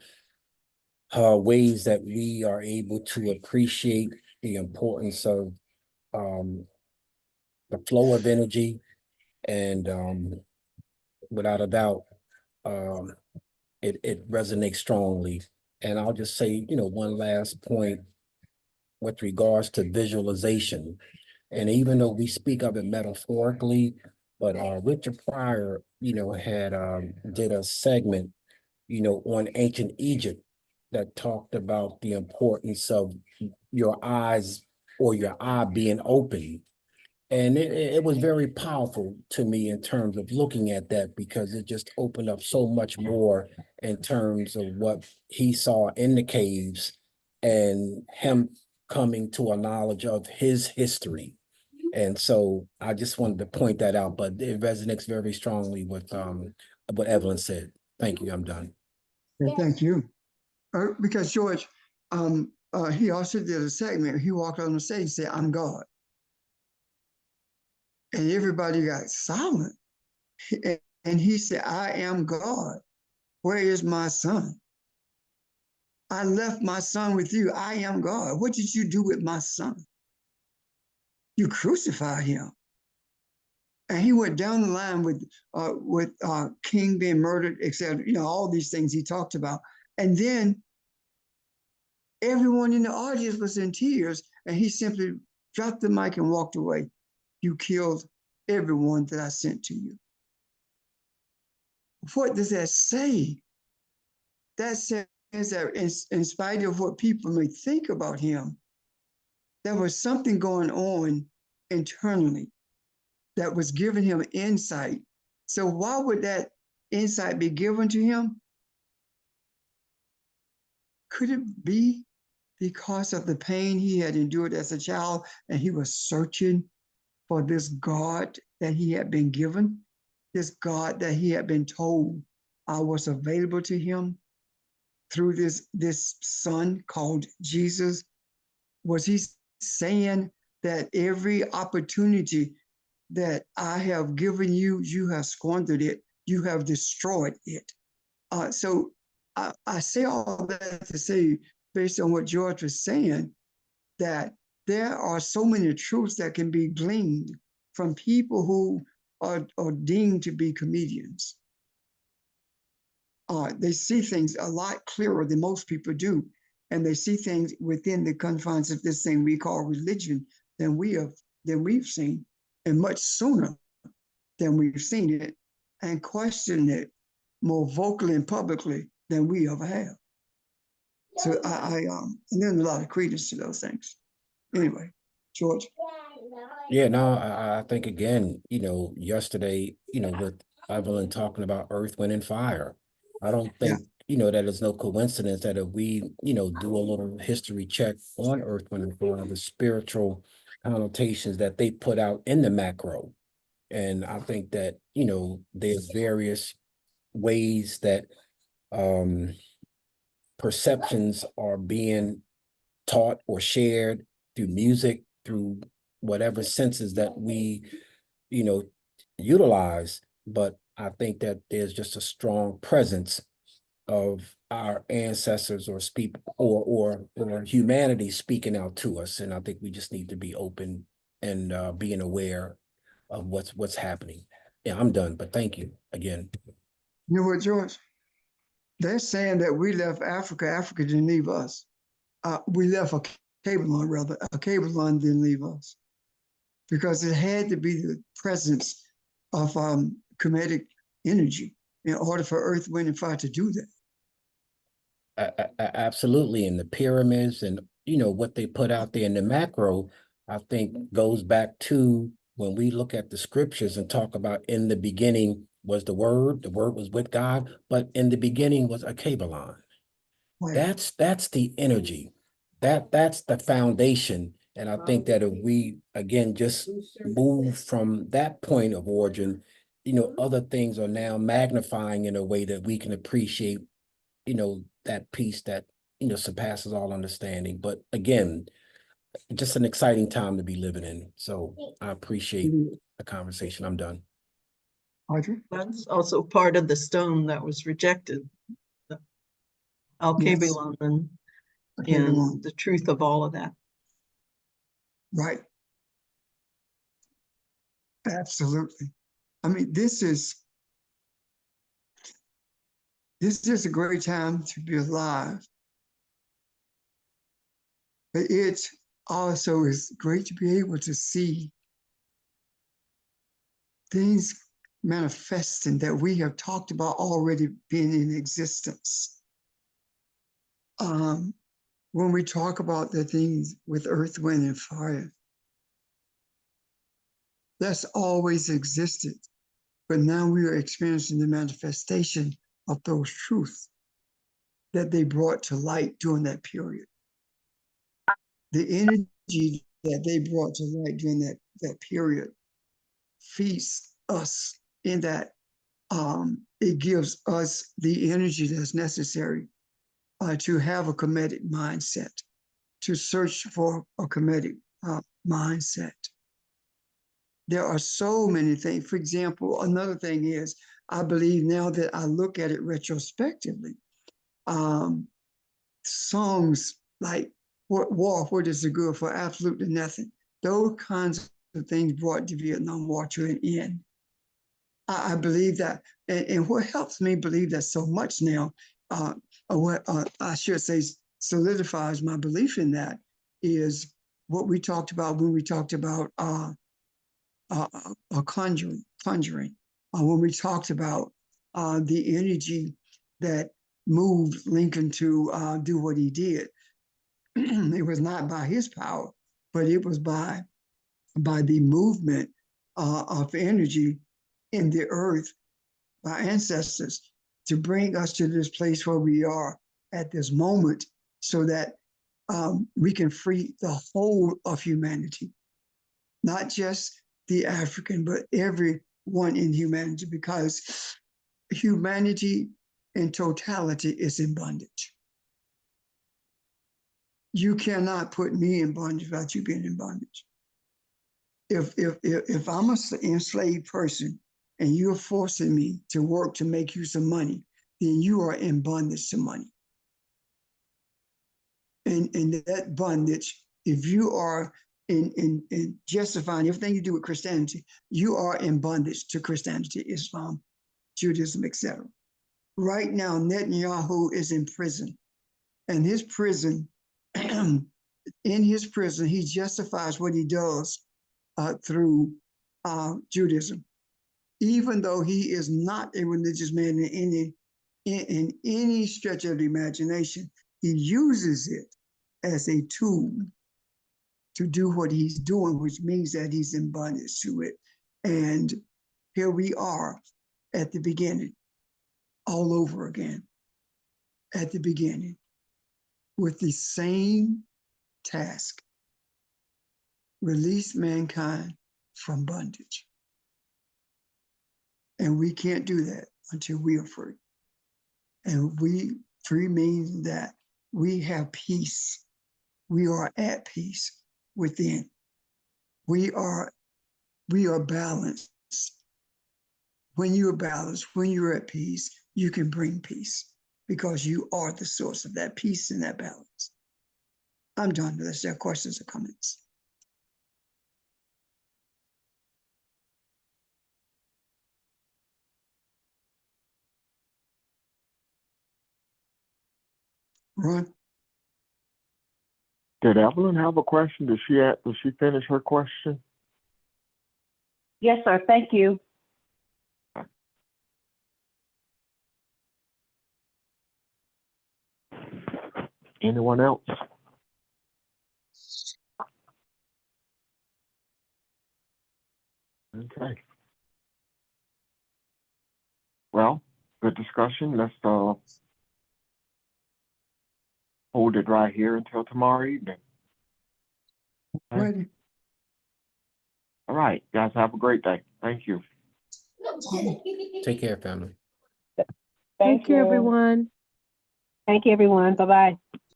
ways that we are able to appreciate the importance of the flow of energy, and without a doubt, um, it resonates strongly. And I'll just say, one last point with regards to visualization. And even though we speak of it metaphorically, but Richard Pryor, had did a segment, on ancient Egypt that talked about the importance of your eyes or your eye being open. And it was very powerful to me in terms of looking at that, because it just opened up so much more in terms of what he saw in the caves and him coming to a knowledge of his history. And so I just wanted to point that out, but it resonates very strongly with what Evelyn said. Thank you. I'm done. Well, thank you. Because George, he also did a segment. He walked on the stage and said, "I'm God." And everybody got silent. And he said, "I am God. Where is my son? I left my son with you. I am God. What did you do with my son? You crucified him." And he went down the line with King being murdered, etc. All these things he talked about. And then everyone in the audience was in tears, and he simply dropped the mic and walked away. "You killed everyone that I sent to you." What does that say? That says that in spite of what people may think about him, there was something going on internally that was giving him insight. So why would that insight be given to him? Could it be because of the pain he had endured as a child, and he was searching for this God that he had been given, this God that he had been told was available to him through this son called Jesus? Was he saying that every opportunity that I have given you, you have squandered it, you have destroyed it? So I say all that to say, based on what George was saying, that there are so many truths that can be gleaned from people who are deemed to be comedians. They see things a lot clearer than most people do, and they see things within the confines of this thing we call religion than we've seen, and much sooner than we've seen it, and question it more vocally and publicly than we ever have. So and there's a lot of credence to those things. Anyway, George. Yeah, no, I think again, yesterday, with Evelyn talking about earth, wind, and fire, I don't think, that it's no coincidence that if we, do a little history check on earth, wind, and fire, the spiritual connotations that they put out in the macro. And I think that, there's various ways that perceptions are being taught or shared through music, through whatever senses that we, utilize. But I think that there's just a strong presence of our ancestors or speak or humanity speaking out to us. And I think we just need to be open and being aware of what's happening. Yeah, I'm done, but thank you again. You know what, George? They're saying that we left Africa. Africa didn't leave us. We left a cable line, rather. A cable line didn't leave us, because it had to be the presence of kinetic energy in order for earth, wind, and fire to do that. Absolutely. And the pyramids and, what they put out there in the macro, I think goes back to when we look at the scriptures and talk about in the beginning was the word was with God, but in the beginning was a cable line. Right. That's the energy. That's the foundation. And I think that if we, again, just move from that point of origin, other things are now magnifying in a way that we can appreciate that peace that, surpasses all understanding. But again, just an exciting time to be living in. So I appreciate the conversation. I'm done. Audrey? That's also part of the stone that was rejected. Al-Kabilon and the truth of all of that. Right. Absolutely. I mean, this is a great time to be alive. But it also is great to be able to see things manifesting that we have talked about already being in existence. When we talk about the things with earth, wind, and fire, that's always existed. But now we are experiencing the manifestation of those truths that they brought to light during that period. The energy that they brought to light during that period feeds us in that it gives us the energy that's necessary to have a comedic mindset, to search for a comedic mindset. There are so many things. For example, another thing is, I believe now that I look at it retrospectively, songs like War, What is the Good for Absolutely Nothing, those kinds of things brought the Vietnam War to an end. I believe that, and what helps me believe that so much now, what I should say solidifies my belief in that, is what we talked about when we talked about conjuring, when we talked about the energy that moved Lincoln to do what he did. It was not by his power, but it was by the movement of energy in the earth by ancestors to bring us to this place where we are at this moment, so that we can free the whole of humanity, not just the African, but everyone in humanity, because humanity in totality is in bondage. You cannot put me in bondage without you being in bondage. If I'm an enslaved person and you're forcing me to work to make you some money, then you are in bondage to money. And that bondage, if you are in justifying everything you do with Christianity, you are in bondage to Christianity, Islam, Judaism, etc. Right now, Netanyahu is in prison, and his prison, in his prison, he justifies what he does through Judaism, even though he is not a religious man in any stretch of the imagination. He uses it as a tool to do what he's doing, which means that he's in bondage to it. And here we are at the beginning, all over again, at the beginning, with the same task: release mankind from bondage. And we can't do that until we are free. And free means that we have peace. We are at peace within. We are balanced. When you are balanced, when you're at peace, you can bring peace, because you are the source of that peace and that balance. I'm done. Unless there are questions or comments. Ron? Did Evelyn have a question? Did she finish her question? Yes, sir. Thank you. Anyone else? Okay. Well, good discussion. Let's hold it right here until tomorrow evening. Ready? All right, guys, have a great day. Thank you. Take care, family. Thank you, everyone. Thank you, everyone. Bye-bye.